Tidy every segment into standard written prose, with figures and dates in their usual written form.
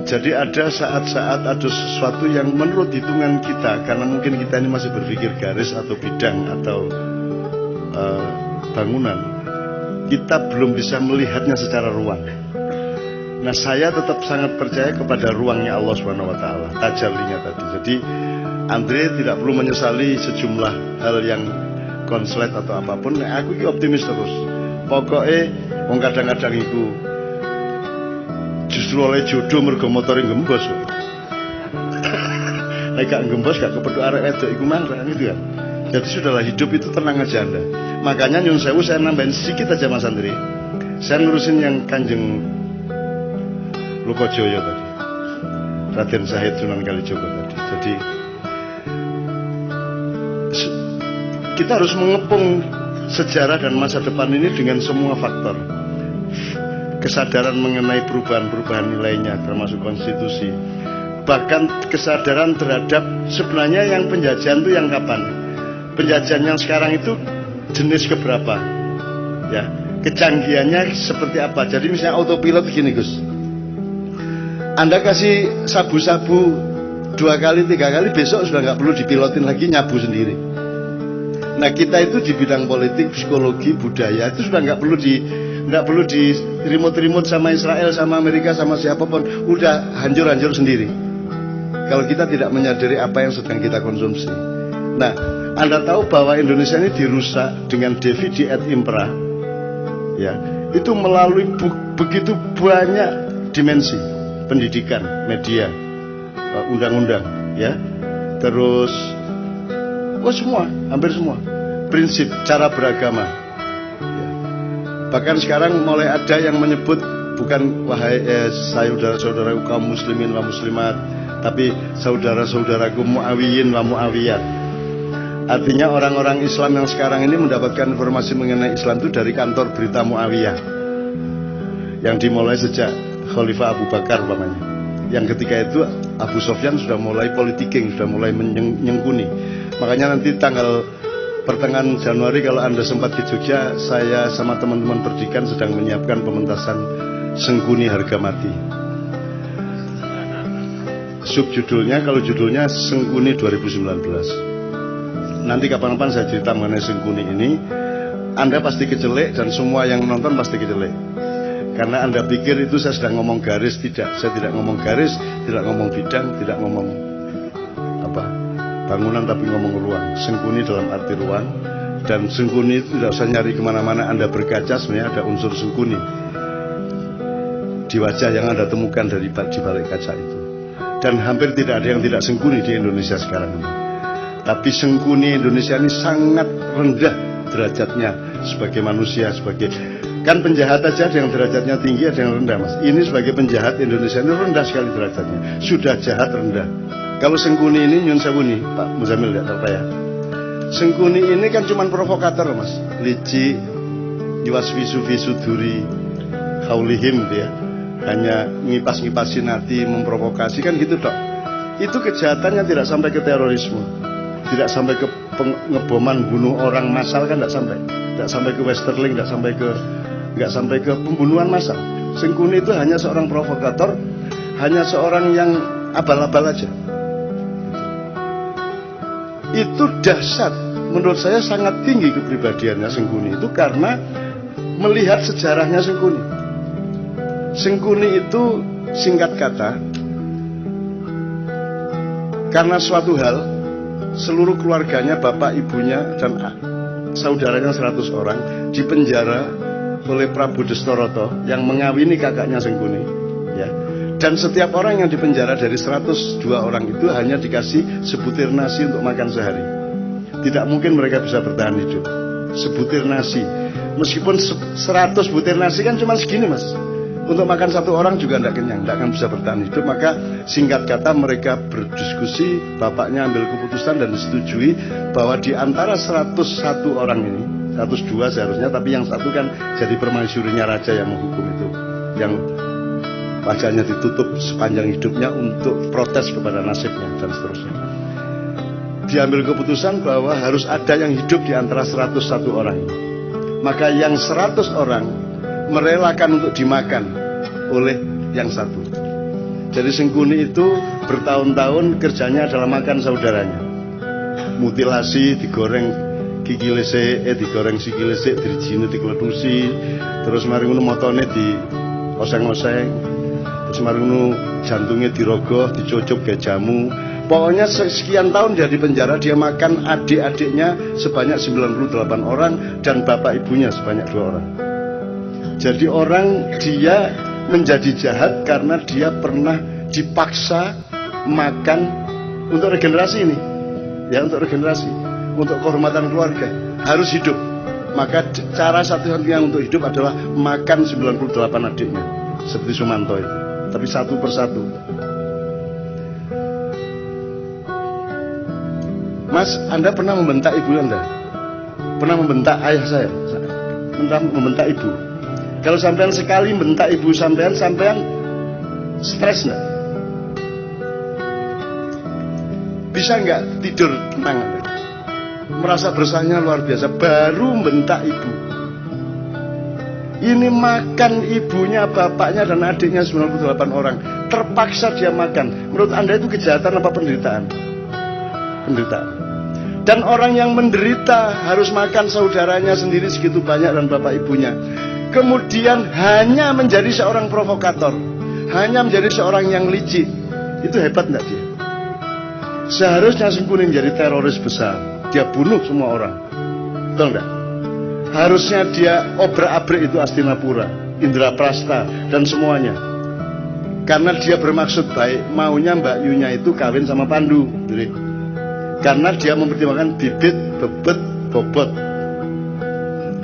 Jadi ada saat-saat ada sesuatu yang menurut hitungan kita, karena mungkin kita ini masih berpikir garis atau bidang atau bangunan, kita belum bisa melihatnya secara ruang. Nah, saya tetap sangat percaya kepada ruangnya Allah SWT, tajallinya tadi. Jadi Andre tidak perlu menyesali sejumlah hal yang konslet atau apapun. Nah, aku optimis terus. Pokoknya wong kadang-kadang itu justru oleh jodoh mergo motore gembos. Nek gak gembos gak kepethuk arek wedok iku mangkang gitu kan. Jadi sudahlah, hidup itu tenang aja Anda. Makanya nyun sewu saya nambahin sedikit aja Mas Andri. Saya ngurusin yang Kanjeng Lokojoyo tadi, Raden Syahid Sunan Kalijogo tadi. Jadi kita harus mengepung sejarah dan masa depan ini dengan semua faktor. Kesadaran mengenai perubahan-perubahan nilainya, termasuk konstitusi. Bahkan kesadaran terhadap sebenarnya yang penjajahan itu yang kapan? Penjajahan yang sekarang itu jenis keberapa? Ya, kecanggihannya seperti apa? Jadi misalnya autopilot begini Gus. Anda kasih sabu-sabu 2 kali 3 kali, besok sudah nggak perlu dipilotin lagi, nyabu sendiri. Nah, kita itu di bidang politik, psikologi, budaya itu sudah nggak perlu di remote sama Israel, sama Amerika, sama siapapun, udah hancur sendiri. Kalau kita tidak menyadari apa yang sedang kita konsumsi. Nah, Anda tahu bahwa Indonesia ini dirusak dengan divide et impera, ya, itu melalui begitu banyak dimensi, pendidikan, media, undang-undang, ya, terus semua, hampir semua, prinsip, cara beragama, ya. Bahkan sekarang mulai ada yang menyebut bukan wahai saudara-saudaraku kaum muslimin wa muslimat, tapi saudara-saudaraku muawiyin wa muawiyat. Artinya orang-orang Islam yang sekarang ini mendapatkan informasi mengenai Islam itu dari kantor berita Muawiyah, yang dimulai sejak Khalifah Abu Bakar umpamanya. Yang ketika itu Abu Sofyan sudah mulai politiking, sudah mulai menyengkuni. Makanya nanti tanggal pertengahan Januari kalau Anda sempat ke Jogja, saya sama teman-teman Perdikan sedang menyiapkan pementasan Sengkuni Harga Mati. Subjudulnya, kalau judulnya Sengkuni 2019. Nanti kapan-kapan saya cerita mengenai Sengkuni ini, Anda pasti kecelek dan semua yang nonton pasti kecelek. Karena Anda pikir itu saya sedang ngomong garis, tidak. Saya tidak ngomong garis, tidak ngomong bidang, tidak ngomong bangunan, tapi ngomong ruang. Sengkuni dalam arti ruang. Dan Sengkuni itu tidak usah nyari kemana-mana. Anda berkaca sebenarnya ada unsur Sengkuni di wajah yang Anda temukan di balik kaca itu. Dan hampir tidak ada yang tidak Sengkuni di Indonesia sekarang ini. Tapi Sengkuni Indonesia ini sangat rendah derajatnya sebagai manusia, sebagai, kan penjahat aja ada yang derajatnya tinggi, ada yang rendah Mas. Ini sebagai penjahat Indonesia ini rendah sekali derajatnya. Sudah jahat rendah. Kalau Sengkuni ini nyun sewu nih Pak Muzamil, tidak tahu ya. Sengkuni ini kan cuma provokator Mas. Lici, yuwaswisu fisuduri haulihim ya. Hanya ngipas-ngipasin hati, memprovokasi kan gitu dok. Itu kejahatannya tidak sampai ke terorisme, tidak sampai ke pengeboman, bunuh orang massal kan tidak sampai ke Westerling, nggak sampai ke pembunuhan massal. Sengkuni itu hanya seorang provokator, hanya seorang yang abal-abal aja. Itu dahsyat, menurut saya sangat tinggi kepribadiannya Sengkuni itu karena melihat sejarahnya Sengkuni. Sengkuni itu singkat kata, karena suatu hal, seluruh keluarganya, bapak, ibunya, dan saudaranya 100 orang dipenjara oleh Prabu Destoroto yang mengawini kakaknya Sengkuni, ya. Dan setiap orang yang dipenjara dari 102 orang itu hanya dikasih sebutir nasi untuk makan sehari. Tidak mungkin mereka bisa bertahan hidup. Sebutir nasi, meskipun 100 butir nasi kan cuma segini Mas. Untuk makan satu orang juga tidak kenyang, tidak akan bisa bertahan hidup. Maka singkat kata mereka berdiskusi, bapaknya ambil keputusan dan disetujui bahwa di antara 101 orang ini, 102 seharusnya, tapi yang satu kan jadi permaisurinya raja yang menghukum itu, yang wajahnya ditutup sepanjang hidupnya untuk protes kepada nasibnya dan seterusnya. Diambil keputusan bahwa harus ada yang hidup di antara 101 orang ini. Maka yang 100 orang merelakan untuk dimakan oleh yang satu. Jadi Sengkuni itu bertahun-tahun kerjanya adalah makan saudaranya. Mutilasi, digoreng kikile sik, digoreng sikile sik, dirijine dikletusi, terus mari ngono motone di oseng-oseng, terus mari ngono jantungnya dirogoh, dicucup kayak jamu. Pokoknya sekian tahun dia di penjara, dia makan adik-adiknya sebanyak 98 orang dan bapak ibunya sebanyak 2 orang. Jadi dia menjadi jahat karena dia pernah dipaksa makan untuk regenerasi ini. Ya, untuk regenerasi, untuk kehormatan keluarga, harus hidup. Maka cara satu-satunya untuk hidup adalah makan 98 adiknya, seperti Sumanto itu. Tapi satu persatu. Mas, Anda pernah membentak ibu Anda? Pernah membentak ayah saya? Pernah membentak ibu? Kalau sampean sekali membentak ibu sampean stres nggak? Bisa nggak tidur tenang? Merasa bersahnya luar biasa. Baru membentak ibu. Ini makan ibunya, bapaknya dan adiknya 98 orang. Terpaksa dia makan. Menurut Anda itu kejahatan apa penderitaan? Penderitaan. Dan orang yang menderita harus makan saudaranya sendiri segitu banyak dan bapak ibunya. Kemudian hanya menjadi seorang provokator, hanya menjadi seorang yang licik. Itu hebat enggak dia? Seharusnya Sengkuni menjadi teroris besar. Dia bunuh semua orang. Betul enggak? Harusnya dia obrak-abrik itu Hastinapura, Indraprasta dan semuanya. Karena dia bermaksud baik, maunya Mbak Yunya itu kawin sama Pandu. Jadi, karena dia mempertimbangkan bibit, bebet, bobot.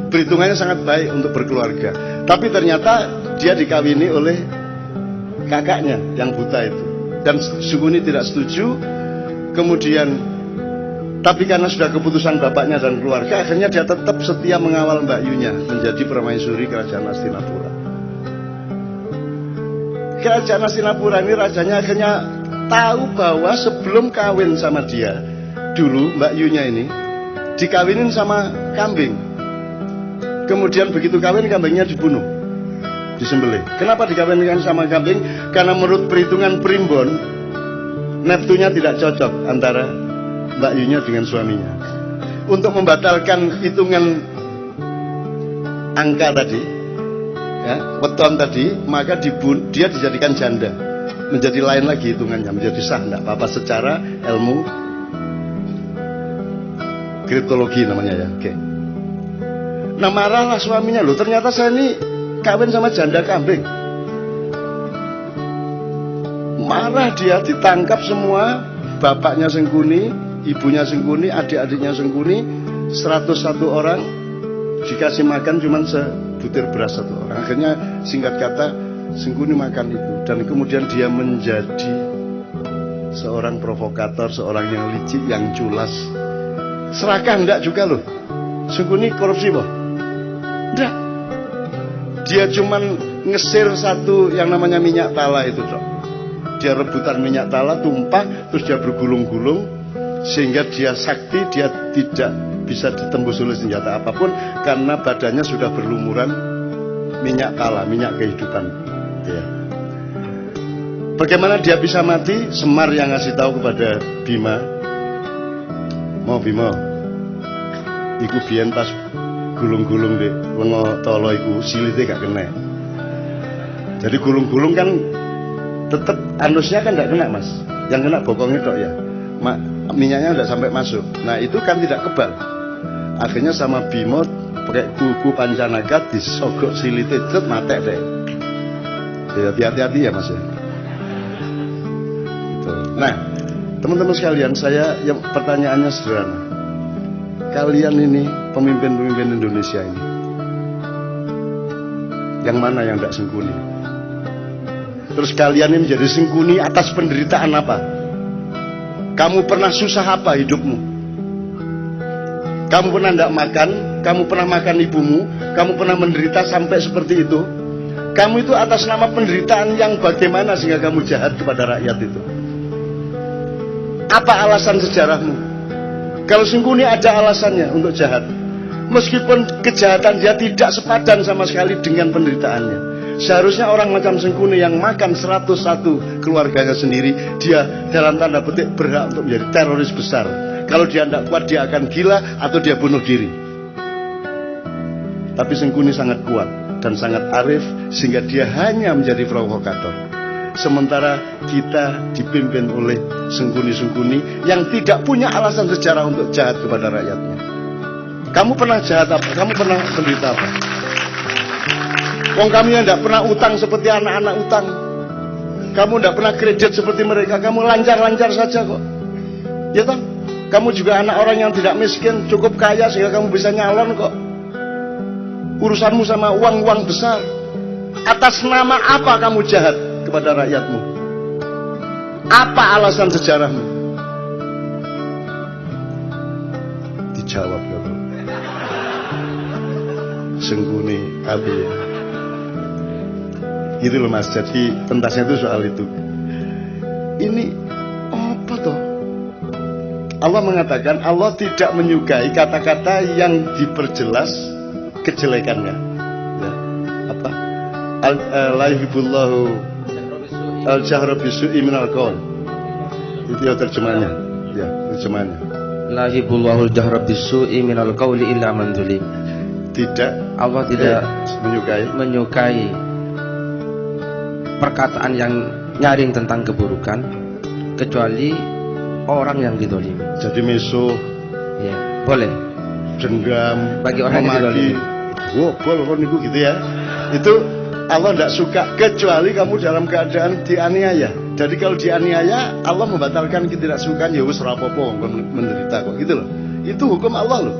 Perhitungannya sangat baik untuk berkeluarga. Tapi ternyata dia dikawini oleh kakaknya yang buta itu. Dan Sengkuni tidak setuju. Kemudian, tapi karena sudah keputusan bapaknya dan keluarga, akhirnya dia tetap setia mengawal Mbak Yunya menjadi permaisuri kerajaan Hastinapura. Kerajaan Hastinapura ini rajanya akhirnya tahu bahwa sebelum kawin sama dia, dulu Mbak Yunya ini dikawinin sama kambing. Kemudian begitu kawin, kambingnya dibunuh, disembelih. Kenapa dikawinkan sama kambing? Karena menurut perhitungan primbon, neptunya tidak cocok antara Mbak Yunya dengan suaminya. Untuk membatalkan hitungan angka tadi, ya, weton tadi, maka dia dijadikan janda. Menjadi lain lagi hitungannya, menjadi sah, tidak apa-apa secara ilmu kriptologi namanya ya. Oke. Nah, marahlah suaminya, loh ternyata saya ini kawin sama janda kambing. Marah dia, ditangkap semua, bapaknya Sengkuni, ibunya Sengkuni, adik-adiknya Sengkuni, 101 orang, dikasih makan cuma sebutir beras 1 orang. Akhirnya singkat kata Sengkuni makan itu. Dan kemudian dia menjadi seorang provokator, seorang yang licik, yang culas. Serakah enggak juga loh. Sengkuni korupsi boh? Enggak. Dia cuma ngesir satu yang namanya minyak tala itu dok. Dia rebutan minyak tala, tumpah, terus dia bergulung-gulung, sehingga dia sakti, dia tidak bisa ditembus oleh senjata apapun, karena badannya sudah berlumuran minyak tala, minyak kehidupan. Ya. Bagaimana dia bisa mati? Semar yang ngasih tahu kepada Bima, mau Bima, iku biyen pas gulung-gulung di lengo tolo iku silite gak kena. Jadi gulung-gulung kan tetap anusnya kan tidak kena mas, yang kena bokongnya dok ya, minyaknya tidak sampai masuk. Nah itu kan tidak kebal. Akhirnya sama Bimo pakai kuku pancanaga disogok silite, cet mate deh. Ya hati-hati ya mas ya. Gitu. Nah teman-teman sekalian, saya yang pertanyaannya sederhana. Kalian ini pemimpin-pemimpin Indonesia ini, yang mana yang tidak Sengkuni? Terus kalian ini menjadi Sengkuni atas penderitaan apa? Kamu pernah susah apa hidupmu? Kamu pernah tidak makan? Kamu pernah makan ibumu? Kamu pernah menderita sampai seperti itu? Kamu itu atas nama penderitaan yang bagaimana sehingga kamu jahat kepada rakyat itu? Apa alasan sejarahmu? Kalau Sengkuni ada alasannya untuk jahat, meskipun kejahatan dia tidak sepadan sama sekali dengan penderitaannya. Seharusnya orang macam Sengkuni yang makan 101 keluarganya sendiri, dia dalam tanda petik berhak untuk menjadi teroris besar. Kalau dia tidak kuat, dia akan gila atau dia bunuh diri. Tapi Sengkuni sangat kuat dan sangat arif, sehingga dia hanya menjadi provokator. Sementara kita dipimpin oleh Sengkuni-Sengkuni yang tidak punya alasan sejarah untuk jahat kepada rakyatnya. Kamu pernah jahat apa? Kamu pernah menderita apa? Wong kami yang tidak pernah utang seperti anak-anak utang. Kamu tidak pernah kredit seperti mereka. Kamu lancar-lancar saja kok. Ya toh? Kamu juga anak orang yang tidak miskin, cukup kaya sehingga kamu bisa nyalon kok. Urusanmu sama uang-uang besar. Atas nama apa kamu jahat kepada rakyatmu? Apa alasan sejarahmu? Dijawab ya bro. Sengkuni Abi. Gitu loh mas, jadi pentasnya itu soal itu. Ini apa toh? Allah mengatakan Allah tidak menyukai kata-kata yang diperjelas kejelekannya. Ya. Apa? La yuhibbullahu al-jahra bisu'i minal qaul. Itu ya terjemahannya. Ya, terjemahannya. La yuhibbullahu al-jahra bisu'i minal qauli illa man zulim. Tidak, Allah tidak menyukai perkataan yang nyaring tentang keburukan kecuali orang yang didolimi. Jadi musuh, ya boleh. Dendam, bagi orang yang didolimi. Boleh niku gitu ya. Itu Allah tidak suka kecuali kamu dalam keadaan dianiaya. Jadi kalau dianiaya, Allah membatalkan ketidaksukaan. Ya wis ora apa-apa menderita kok gitu loh. Itu hukum Allah loh.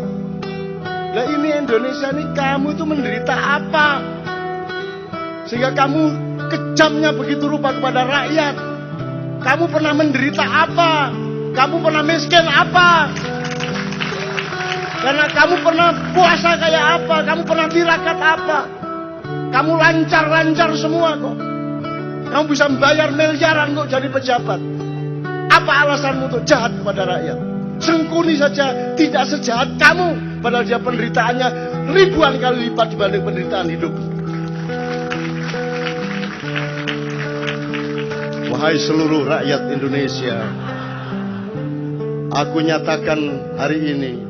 Lah ini Indonesia nih, kamu itu menderita apa? Sehingga kamu kejamnya begitu rupa kepada rakyat. Kamu pernah menderita apa? Kamu pernah miskin apa? Karena kamu pernah puasa kayak apa? Kamu pernah tirakat apa? Kamu lancar-lancar semua kok. Kamu bisa membayar miliaran kok jadi pejabat. Apa alasanmu untuk jahat kepada rakyat? Sengkuni saja tidak sejahat kamu, padahal dia penderitaannya ribuan kali lipat dibanding penderitaan hidup. Wahai seluruh rakyat Indonesia, aku nyatakan hari ini